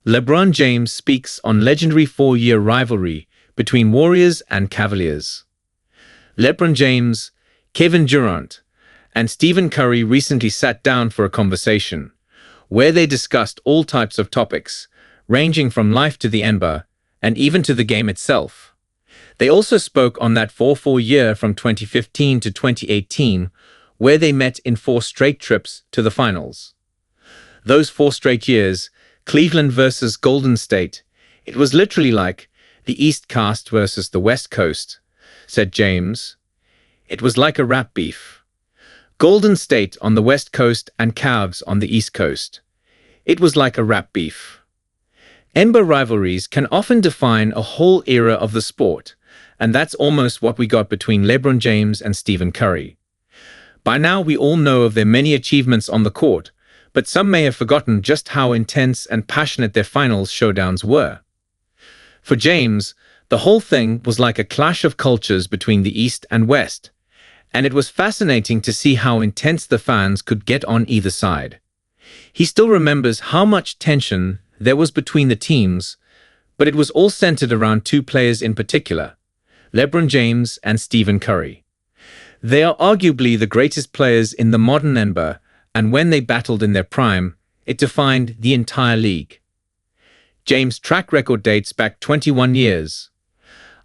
LeBron James speaks on legendary four-year rivalry between Warriors and Cavaliers. LeBron James, Kevin Durant, and Stephen Curry recently sat down for a conversation where they discussed all types of topics, ranging from life to the NBA and even to the game itself. They also spoke on that 4-4 year from 2015 to 2018, where they met in 4 straight trips to the finals. Those 4 straight years, Cleveland versus Golden State, it was literally like the East Coast versus the West Coast, said James. It was like a rap beef. Golden State on the West Coast and Cavs on the East Coast. It was like a rap beef. NBA rivalries can often define a whole era of the sport, and that's almost what we got between LeBron James and Stephen Curry. By now we all know of their many achievements on the court, but some may have forgotten just how intense and passionate their finals showdowns were. For James, the whole thing was like a clash of cultures between the East and West, and it was fascinating to see how intense the fans could get on either side. He still remembers how much tension there was between the teams, but it was all centered around 2 players in particular, LeBron James and Stephen Curry. They are arguably the greatest players in the modern NBA, and when they battled in their prime, it defined the entire league. James' track record dates back 21 years.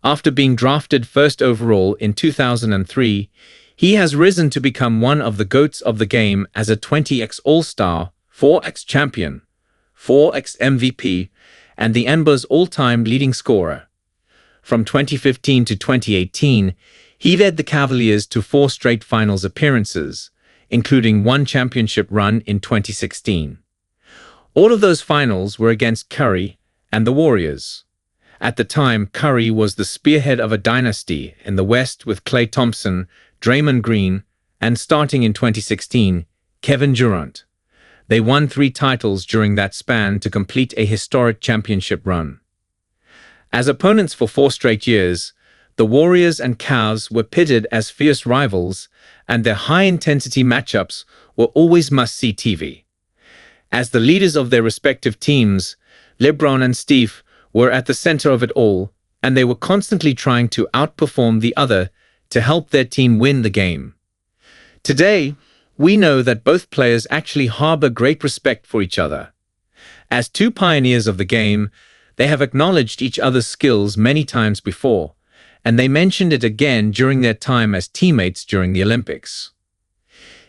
After being drafted first overall in 2003, he has risen to become one of the GOATs of the game as a 20x All-Star, 4x champion, 4x MVP, and the NBA's all-time leading scorer. From 2015 to 2018, he led the Cavaliers to 4 straight finals appearances, including 1 championship run in 2016. All of those finals were against Curry and the Warriors. At the time, Curry was the spearhead of a dynasty in the West with Klay Thompson, Draymond Green, and starting in 2016, Kevin Durant. They won 3 titles during that span to complete a historic championship run. As opponents for 4 straight years, the Warriors and Cavs were pitted as fierce rivals, and their high-intensity matchups were always must-see TV. As the leaders of their respective teams, LeBron and Steph were at the center of it all, and they were constantly trying to outperform the other to help their team win the game. Today, we know that both players actually harbor great respect for each other. As 2 pioneers of the game, they have acknowledged each other's skills many times before, and they mentioned it again during their time as teammates during the Olympics.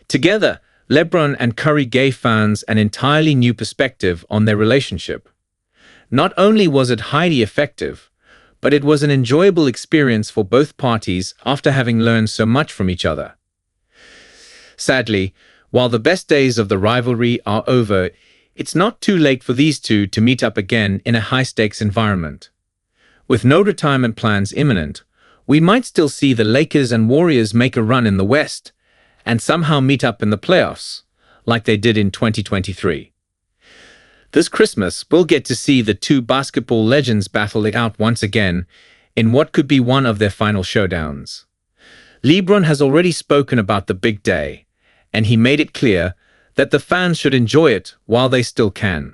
Together, LeBron and Curry gave fans an entirely new perspective on their relationship. Not only was it highly effective, but it was an enjoyable experience for both parties after having learned so much from each other. Sadly, while the best days of the rivalry are over, it's not too late for these 2 to meet up again in a high-stakes environment. With no retirement plans imminent, we might still see the Lakers and Warriors make a run in the West and somehow meet up in the playoffs, like they did in 2023. This Christmas, we'll get to see the 2 basketball legends battle it out once again in what could be one of their final showdowns. LeBron has already spoken about the big day, and he made it clear that the fans should enjoy it while they still can.